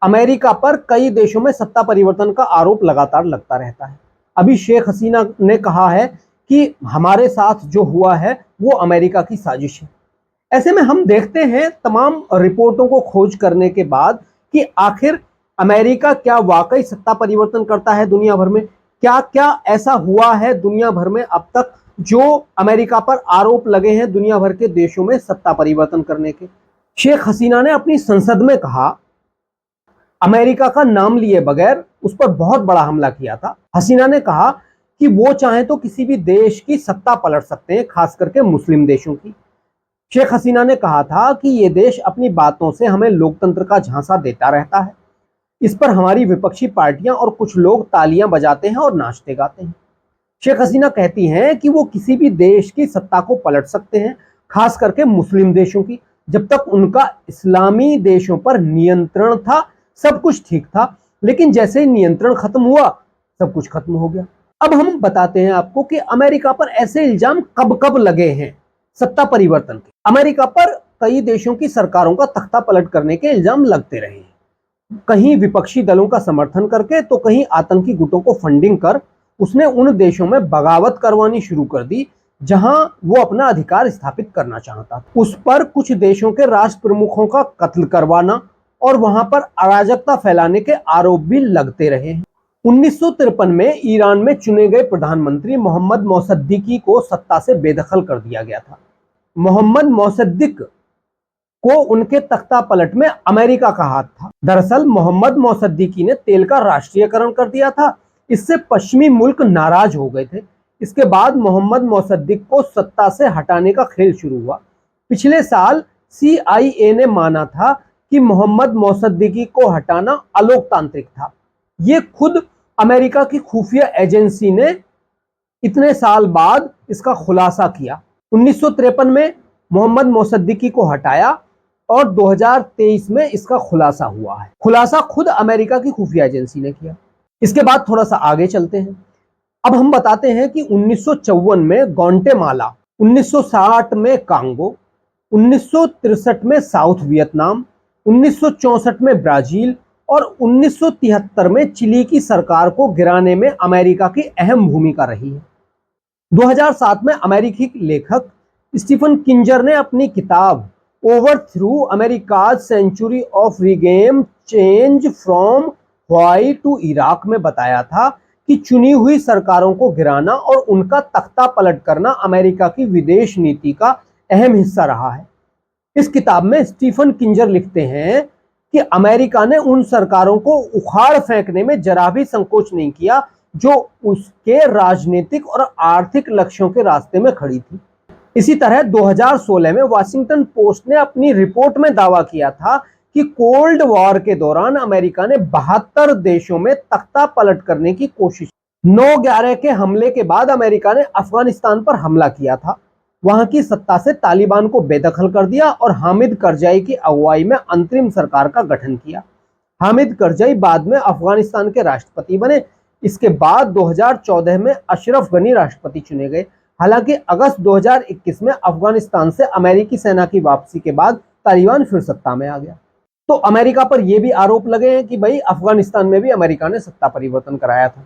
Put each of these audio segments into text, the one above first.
America पर कई देशों में सत्ता परिवर्तन का आरोप लगातार लगता रहता है। अभी शेख हसीना ने कहा है कि हमारे साथ जो हुआ है वो अमेरिका की साजिश है। ऐसे में हम देखते हैं तमाम रिपोर्टों को खोज करने के बाद कि आखिर अमेरिका क्या वाकई सत्ता परिवर्तन करता है दुनिया भर में, क्या क्या ऐसा हुआ है दुनिया भर में अब तक जो अमेरिका पर आरोप लगे हैं दुनिया भर के देशों में सत्ता परिवर्तन करने के। शेख हसीना ने अपनी संसद में कहा, अमेरिका का नाम लिए बगैर उस पर बहुत बड़ा हमला किया था। हसीना ने कहा कि वो चाहे तो किसी भी देश की सत्ता पलट सकते हैं, खास करके मुस्लिम देशों की। शेख हसीना ने कहा था कि ये देश अपनी बातों से हमें लोकतंत्र का झांसा देता रहता है। इस पर हमारी विपक्षी पार्टियां और कुछ लोग तालियां बजाते हैं और नाचते गाते हैं। शेख हसीना कहती हैं कि वो किसी भी देश की सत्ता को पलट सकते हैं, खास करके मुस्लिम देशों की। जब तक उनका इस्लामी देशों पर नियंत्रण था सब कुछ ठीक था, लेकिन जैसे ही नियंत्रण खत्म हुआ सब कुछ खत्म हो गया। अब हम बताते हैं आपको कि अमेरिका पर ऐसे इल्जाम कब कब लगे हैं सत्ता परिवर्तन के। अमेरिका पर कई देशों की सरकारों का तख्ता पलट करने के इल्जाम लगते रहे हैं। कहीं विपक्षी दलों का समर्थन करके तो कहीं आतंकी गुटों को फंडिंग कर उसने उन देशों में बगावत करवानी शुरू कर दी जहां वो अपना अधिकार स्थापित करना चाहता था। उस पर कुछ देशों के राष्ट्र प्रमुखों का कत्ल करवाना और वहां पर अराजकता फैलाने के आरोप भी लगते रहे हैं। 1953 में ईरान में चुने गए प्रधानमंत्री मोहम्मद मोसद्दिकी को सत्ता से बेदखल कर दिया गया था। मोहम्मद मोसद्दिक को उनके तख्ता पलट में अमेरिका का हाथ था। दरअसल मोहम्मद मोसद्दिकी ने तेल का राष्ट्रीयकरण कर दिया था। इससे पश्चिमी मुल्क नाराज हो गए थे। इसके बाद मोहम्मद मोसद्दिक को सत्ता से हटाने का खेल शुरू हुआ। पिछले साल CIA ने माना था कि मोहम्मद मोसद्दिकी को हटाना अलोकतांत्रिक था। ये खुद अमेरिका की खुफिया एजेंसी ने इतने साल बाद इसका खुलासा किया। 1953 में मोहम्मद मोसद्दिकी को हटाया और 2023 में इसका खुलासा हुआ है। खुलासा खुद अमेरिका की खुफिया एजेंसी ने किया। इसके बाद थोड़ा सा आगे चलते हैं। अब हम बताते हैं कि 1954 में ग्वाटेमाला, 1960 में कांगो, 1963 में साउथ वियतनाम, 1964 में ब्राजील और 1973 में चिली की सरकार को गिराने में अमेरिका की अहम भूमिका रही है। 2007 में अमेरिकी लेखक स्टीफन किंजर ने अपनी किताब overthrow America's century of regime change from Hawaii to Iraq में बताया था कि चुनी हुई सरकारों को गिराना और उनका तख्ता पलट करना अमेरिका की विदेश नीति का अहम हिस्सा रहा है। इस किताब में स्टीफन किंजर लिखते हैं कि अमेरिका ने उन सरकारों को उखाड़ फेंकने में जरा भी संकोच नहीं किया जो उसके राजनीतिक और आर्थिक लक्ष्यों के रास्ते में खड़ी थी। इसी तरह 2016 में वाशिंगटन पोस्ट ने अपनी रिपोर्ट में दावा किया था कि कोल्ड वॉर के दौरान अमेरिका ने 72 देशों में तख्ता पलट करने की कोशिश। 9/11 के हमले के बाद अमेरिका ने अफगानिस्तान पर हमला किया था। वहां की सत्ता से तालिबान को बेदखल कर दिया और हामिद करजाई की अगुवाई में अंतरिम सरकार का गठन किया। हामिद करजाई बाद में अफगानिस्तान के राष्ट्रपति बने। इसके बाद 2014 में अशरफ गनी राष्ट्रपति चुने गए। हालांकि अगस्त 2021 में अफगानिस्तान से अमेरिकी सेना की वापसी के बाद तालिबान फिर सत्ता में आ गया। तो अमेरिका पर यह भी आरोप लगे हैं कि भाई अफगानिस्तान में भी अमेरिका ने सत्ता परिवर्तन कराया था।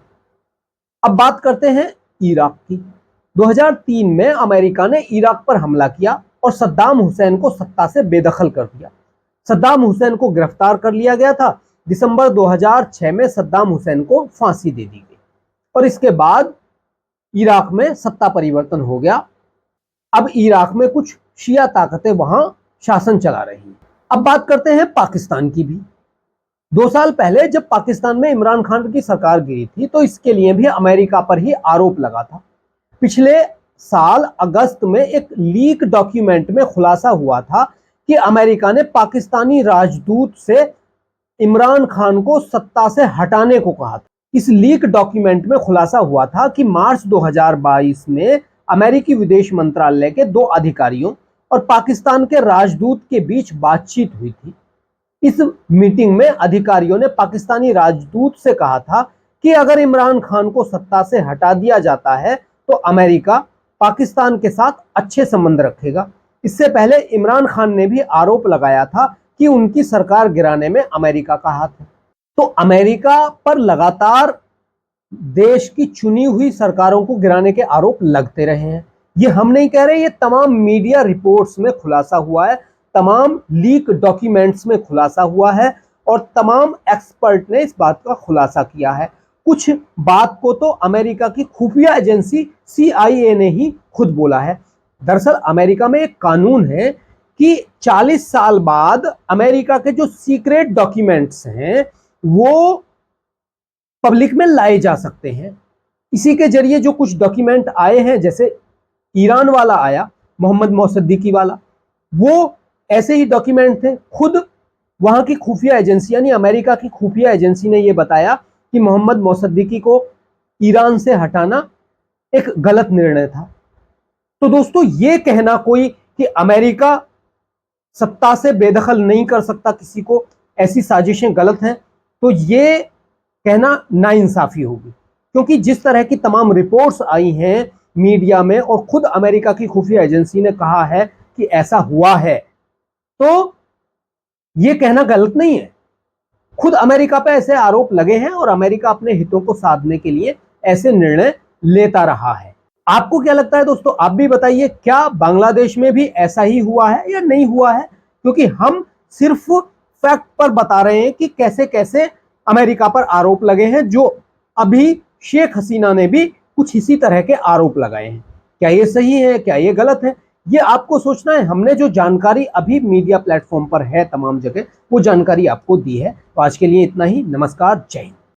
अब बात करते हैं इराक की। 2003 में अमेरिका ने इराक पर हमला किया और सद्दाम हुसैन को सत्ता से बेदखल कर दिया। सद्दाम हुसैन को गिरफ्तार कर लिया गया था। दिसंबर 2006 में सद्दाम हुसैन को फांसी दे दी गई और इसके बाद इराक में सत्ता परिवर्तन हो गया। अब इराक में कुछ शिया ताकतें वहां शासन चला रही हैं। अब बात करते हैं पाकिस्तान की भी। 2 साल पहले जब पाकिस्तान में इमरान खान की सरकार गिरी थी तो इसके लिए भी अमेरिका पर ही आरोप लगा था। पिछले साल अगस्त में एक लीक डॉक्यूमेंट में खुलासा हुआ था कि अमेरिका ने पाकिस्तानी राजदूत से इमरान खान को सत्ता से हटाने को कहा था। इस लीक डॉक्यूमेंट में खुलासा हुआ था कि मार्च 2022 में अमेरिकी विदेश मंत्रालय के 2 अधिकारियों और पाकिस्तान के राजदूत के बीच बातचीत हुई थी। इस मीटिंग में अधिकारियों ने पाकिस्तानी राजदूत से कहा था कि अगर इमरान खान को सत्ता से हटा दिया जाता है तो अमेरिका पाकिस्तान के साथ अच्छे संबंध रखेगा। इससे पहले इमरान खान ने भी आरोप लगाया था कि उनकी सरकार गिराने में अमेरिका का हाथ है। तो अमेरिका पर लगातार देश की चुनी हुई सरकारों को गिराने के आरोप लगते रहे हैं। ये हम नहीं कह रहे, ये तमाम मीडिया रिपोर्ट्स में खुलासा हुआ है, तमाम लीक डॉक्यूमेंट्स में खुलासा हुआ है और तमाम एक्सपर्ट ने इस बात का खुलासा किया है। कुछ बात को तो अमेरिका की खुफिया एजेंसी CIA ने ही खुद बोला है। दरअसल अमेरिका में एक कानून है कि 40 साल बाद अमेरिका के जो सीक्रेट डॉक्यूमेंट्स हैं वो पब्लिक में लाए जा सकते हैं। इसी के जरिए जो कुछ डॉक्यूमेंट आए हैं, जैसे ईरान वाला आया, मोहम्मद मोसद्दीकी वाला, वो ऐसे ही डॉक्यूमेंट थे। खुद वहां की खुफिया एजेंसी यानी अमेरिका की खुफिया एजेंसी ने यह बताया कि मोहम्मद मोसद्दीकी को ईरान से हटाना एक गलत निर्णय था। तो दोस्तों, ये कहना कोई कि अमेरिका सत्ता से बेदखल नहीं कर सकता किसी को, ऐसी साजिशें गलत हैं, तो ये कहना नाइंसाफी होगी। क्योंकि जिस तरह की तमाम रिपोर्ट्स आई हैं मीडिया में और खुद अमेरिका की खुफिया एजेंसी ने कहा है कि ऐसा हुआ है, तो यह कहना गलत नहीं है। खुद अमेरिका पे ऐसे आरोप लगे हैं और अमेरिका अपने हितों को साधने के लिए ऐसे निर्णय लेता रहा है। आपको क्या लगता है दोस्तों? आप भी बताइए, क्या बांग्लादेश में भी ऐसा ही हुआ है या नहीं हुआ है? क्योंकि हम सिर्फ फैक्ट पर बता रहे हैं कि कैसे कैसे अमेरिका पर आरोप लगे हैं, जो अभी शेख हसीना ने भी कुछ इसी तरह के आरोप लगाए हैं। क्या ये सही है, क्या ये गलत है, ये आपको सोचना है। हमने जो जानकारी अभी मीडिया प्लेटफॉर्म पर है तमाम जगह, वो जानकारी आपको दी है। तो आज के लिए इतना ही। नमस्कार, जय हिंद।